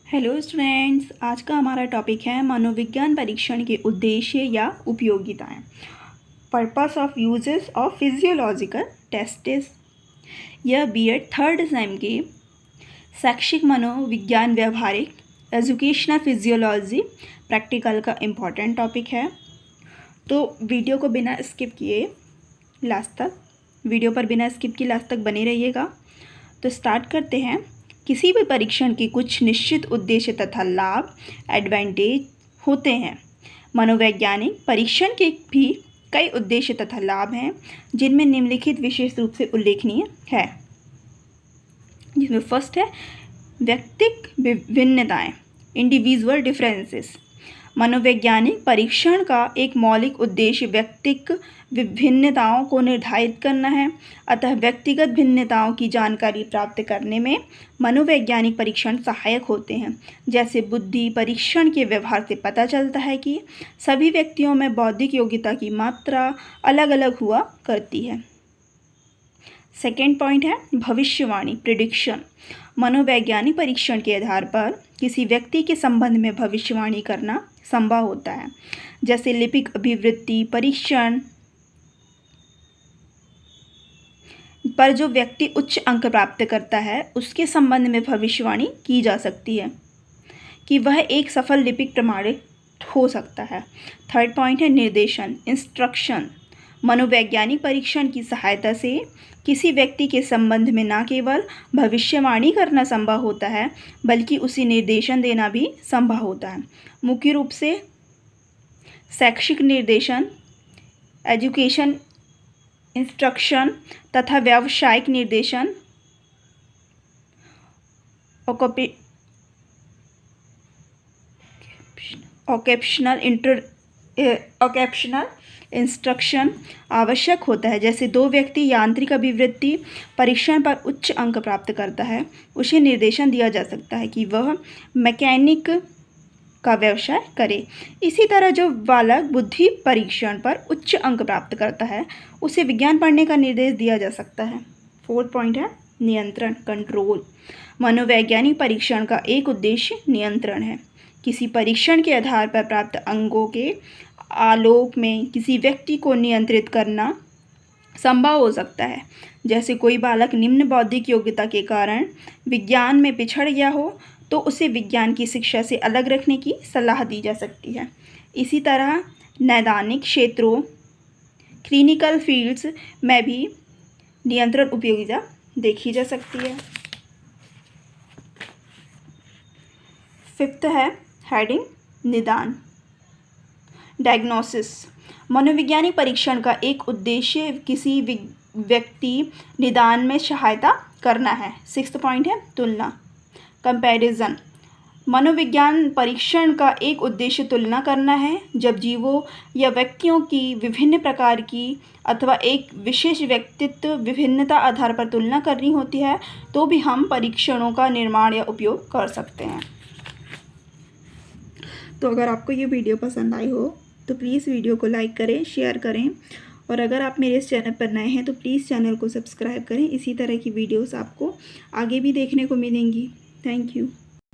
Hello students, आज का हमारा टॉपिक है मनोविज्ञान परीक्षण के उद्देश्य या उपयोगिताएं। Purpose of uses of physiological tests. यह बीएड थर्ड सेम के शैक्षिक मनोविज्ञान व्यवहारिक एजुकेशनल फिजियोलॉजी प्रैक्टिकल का इम्पॉर्टेंट टॉपिक है। तो वीडियो को बिना स्किप किए लास्ट तक बने रहिएगा। तो स्टार्ट करते हैं। किसी भी परीक्षण के कुछ निश्चित उद्देश्य तथा लाभ एडवांटेज होते हैं। मनोवैज्ञानिक परीक्षण के भी कई उद्देश्य तथा लाभ हैं, जिनमें निम्नलिखित विशेष रूप से उल्लेखनीय है। जिसमें फर्स्ट है व्यक्तिक विभिन्नताएं, इंडिविजुअल डिफरेंसेस। मनोवैज्ञानिक परीक्षण का एक मौलिक उद्देश्य व्यक्तिक विभिन्नताओं को निर्धारित करना है। अतः व्यक्तिगत भिन्नताओं की जानकारी प्राप्त करने में मनोवैज्ञानिक परीक्षण सहायक होते हैं। जैसे बुद्धि परीक्षण के व्यवहार से पता चलता है कि सभी व्यक्तियों में बौद्धिक योग्यता की मात्रा अलग अलग हुआ करती है। सेकेंड पॉइंट है भविष्यवाणी, प्रिडिक्शन। मनोवैज्ञानिक परीक्षण के आधार पर किसी व्यक्ति के संबंध में भविष्यवाणी करना संभव होता है। जैसे लिपिक अभिवृत्ति परीक्षण पर जो व्यक्ति उच्च अंक प्राप्त करता है, उसके संबंध में भविष्यवाणी की जा सकती है कि वह एक सफल लिपिक प्रमाणित हो सकता है। थर्ड पॉइंट है निर्देशन, इंस्ट्रक्शन। मनोवैज्ञानिक परीक्षण की सहायता से किसी व्यक्ति के संबंध में न केवल भविष्यवाणी करना संभव होता है, बल्कि उसे निर्देशन देना भी संभव होता है। मुख्य रूप से शैक्षिक निर्देशन, एजुकेशन इंस्ट्रक्शन तथा व्यावसायिक निर्देशन, ऑक्यूपेशनल इंस्ट्रक्शन आवश्यक होता है। जैसे दो व्यक्ति यांत्रिक अभिवृत्ति परीक्षण पर उच्च अंक प्राप्त करता है, उसे निर्देशन दिया जा सकता है कि वह मैकेनिक का व्यवसाय करे। इसी तरह जो बालक बुद्धि परीक्षण पर उच्च अंक प्राप्त करता है, उसे विज्ञान पढ़ने का निर्देश दिया जा सकता है। फोर्थ पॉइंट है नियंत्रण, कंट्रोल। मनोवैज्ञानिक परीक्षण का एक उद्देश्य नियंत्रण है। किसी परीक्षण के आधार पर प्राप्त अंकों के आलोक में किसी व्यक्ति को नियंत्रित करना संभव हो सकता है। जैसे कोई बालक निम्न बौद्धिक योग्यता के कारण विज्ञान में पिछड़ गया हो, तो उसे विज्ञान की शिक्षा से अलग रखने की सलाह दी जा सकती है। इसी तरह नैदानिक क्षेत्रों, क्लिनिकल फील्ड्स में भी नियंत्रण उपयोगिता देखी जा सकती है। फिफ्थ है हेडिंग निदान, डायग्नोसिस। मनोवैज्ञानिक परीक्षण का एक उद्देश्य किसी व्यक्ति निदान में सहायता करना है। सिक्स्थ पॉइंट है तुलना, कंपैरिजन। मनोविज्ञान परीक्षण का एक उद्देश्य तुलना करना है। जब जीवों या व्यक्तियों की विभिन्न प्रकार की अथवा एक विशेष व्यक्तित्व विभिन्नता आधार पर तुलना करनी होती है, तो भी हम परीक्षणों का निर्माण या उपयोग कर सकते हैं। तो अगर आपको ये वीडियो पसंद आई हो तो प्लीज़ वीडियो को लाइक करें, शेयर करें, और अगर आप मेरे इस चैनल पर नए हैं तो प्लीज़ चैनल को सब्सक्राइब करें। इसी तरह की वीडियोस आपको आगे भी देखने को मिलेंगी। Thank you.